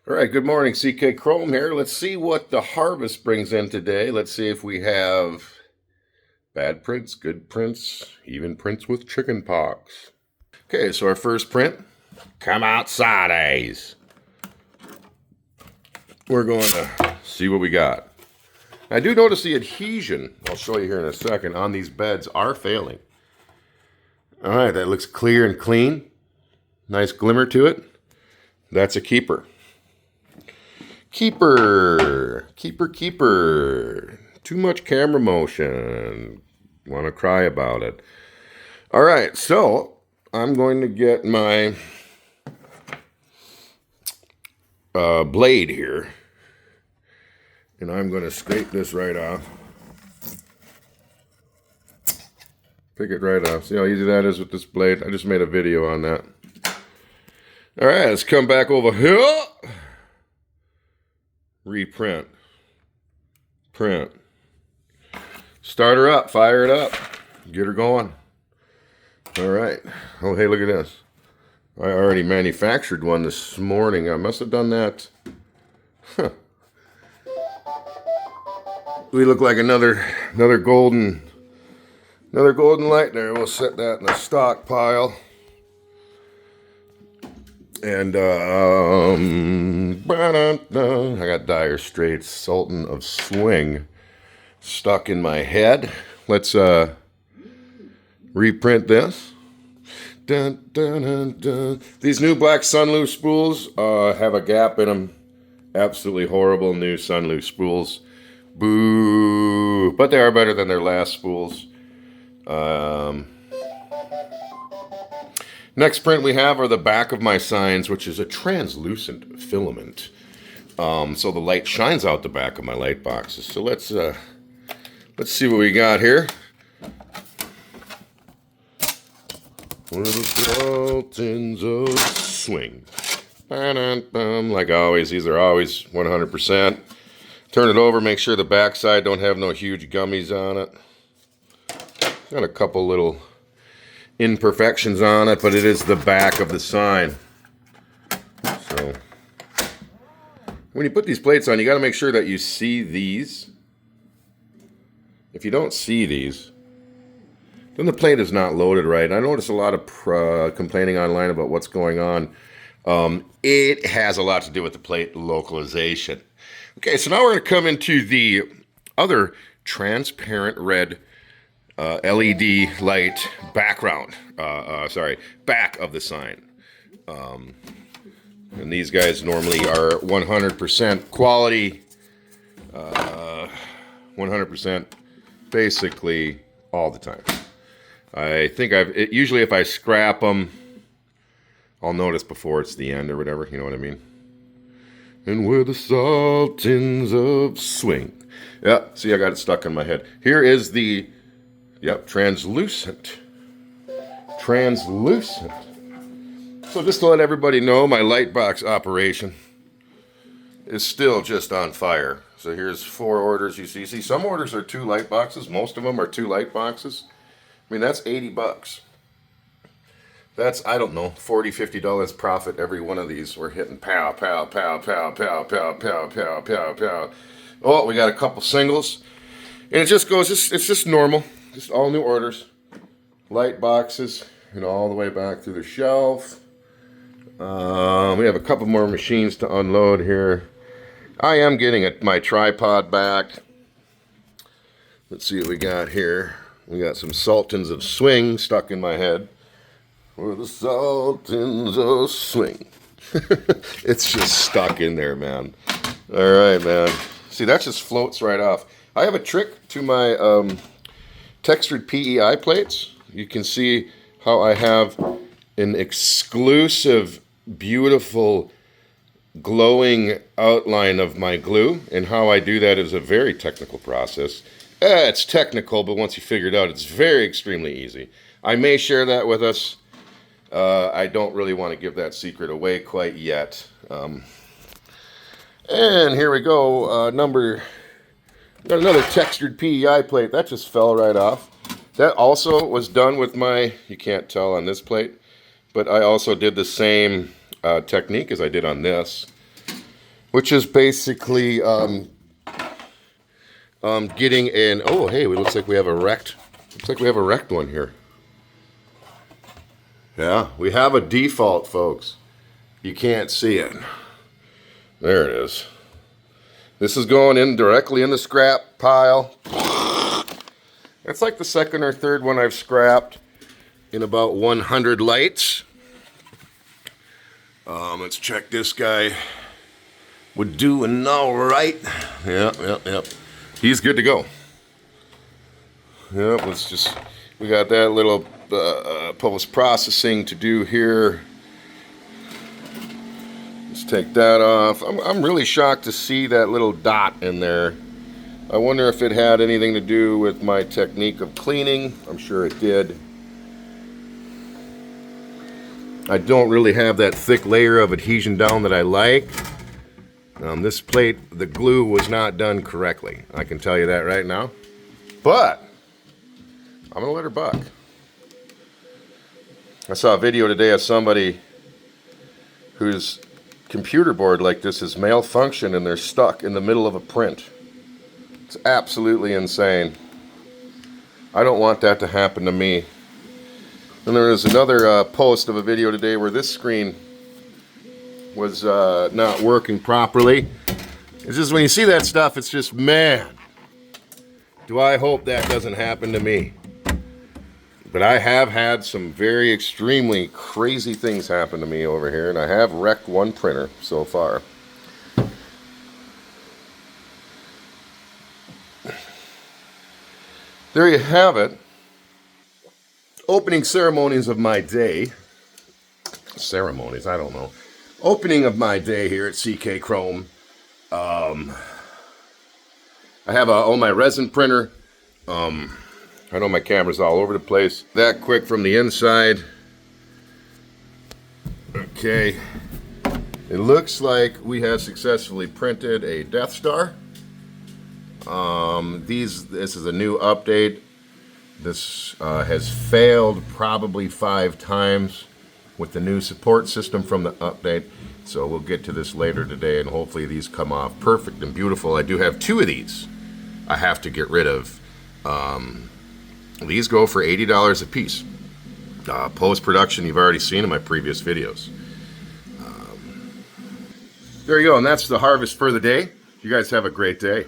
All right, good morning, CK Chrome here. Let's see what the harvest brings in today. Let's see if we have bad prints, good prints, even prints with chicken pox. Okay, so our first print, come outside, A's. We're going to see what we got. I do notice the adhesion, I'll show you here in a second, on these beds are failing. All right, that looks clear and clean. Nice glimmer to it. That's a keeper. Keeper. Too much camera motion. Want to cry about it. All right, so I'm going to get my blade here, and I'm going to scrape this right off. Pick it right off. See how easy that is with this blade? I just made a video on that. All right, let's come back over here. Reprint. Print. Start her up. Fire it up. Get her going. All right. Oh, hey, look at this. I already manufactured one this morning. I must have done that. Huh. We look like another golden light there. We'll set that in a stockpile. And I got Dire Straits, Sultan of Swing, stuck in my head. Let's reprint this. Dun, dun, dun, dun. These new black Sunloose spools have a gap in them. Absolutely horrible new Sunloose spools. Boo! But they are better than their last spools. Next print we have are the back of my signs, which is a translucent filament. So the light shines out the back of my light boxes. So let's see what we got here. One of the Sultans of Swing. Like always, these are always 100%. Turn it over, make sure the backside don't have no huge gummies on it. Got a couple little imperfections on it, but it is the back of the sign. So when you put these plates on, you got to make sure that you see these. If you don't see these, then the plate is not loaded right. I notice a lot of complaining online about what's going on. It has a lot to do with the plate localization. Okay, so now we're going to come into the other transparent red LED light background, back of the sign. And these guys normally are 100% quality, 100% basically all the time. I think usually if I scrap them, I'll notice before it's the end or whatever, you know what I mean? And we're the Sultans of Swing. Yeah, see, I got it stuck in my head. Here is the translucent. Translucent. So just to let everybody know, my light box operation is still just on fire. So here's 4 orders you see. See, some orders are 2 light boxes. Most of them are 2 light boxes. I mean, that's $80. That's, I don't know, $40, $50 profit every one of these. We're hitting pow, pow, pow, pow, pow, pow, pow, pow, pow, pow. Oh, we got a couple singles. And it just goes, it's just normal. Just all new orders, light boxes, all the way back through the shelf. We have a couple more machines to unload here. I am getting my tripod back. Let's see what we got here. We got some Sultans of Swing stuck in my head. We're the Sultans of Swing. It's just stuck in there, man. All right, man. See, that just floats right off. I have a trick to my textured PEI plates. You can see how I have an exclusive, beautiful, glowing outline of my glue, and how I do that is a very technical process. It's technical, but once you figure it out, it's extremely easy. I may share that with us. I don't really want to give that secret away quite yet. And here we go. Got another textured PEI plate. That just fell right off. That also was done with my, you can't tell on this plate, but I also did the same technique as I did on this. which is basically getting an, oh hey, it looks like we have a wrecked one here. Yeah, we have a default, folks. You can't see it. There it is. This is going in directly in the scrap pile. It's like the second or third one I've scrapped in about 100 lights. Let's check this guy. We're doing all right. Yep. He's good to go. Yep, we got that little post-processing to do here. Let's take that off. I'm really shocked to see that little dot in there. I wonder if it had anything to do with my technique of cleaning. I'm sure it did. I don't really have that thick layer of adhesion down that I like. This plate, the glue was not done correctly. I can tell you that right now. But I'm gonna let her buck. I saw a video today of somebody whose computer board like this is malfunctioned and they're stuck in the middle of a print. It's absolutely insane. I don't want that to happen to me. And there was another post of a video today where this screen was not working properly. It's just when you see that stuff, it's just, man, do I hope that doesn't happen to me. But I have had some very extremely crazy things happen to me over here, and I have wrecked one printer so far. There you have it. Opening ceremonies of my day. Ceremonies, I don't know. Opening of my day here at CK Chrome. I have on my resin printer. I know my camera's all over the place. That quick from the inside. Okay. It looks like we have successfully printed a Death Star. This is a new update. This has failed probably 5 times with the new support system from the update. So we'll get to this later today, and hopefully these come off perfect and beautiful. I do have 2 of these I have to get rid of. These go for $80 a piece. Post-production, you've already seen in my previous videos. There you go, and that's the harvest for the day. You guys have a great day.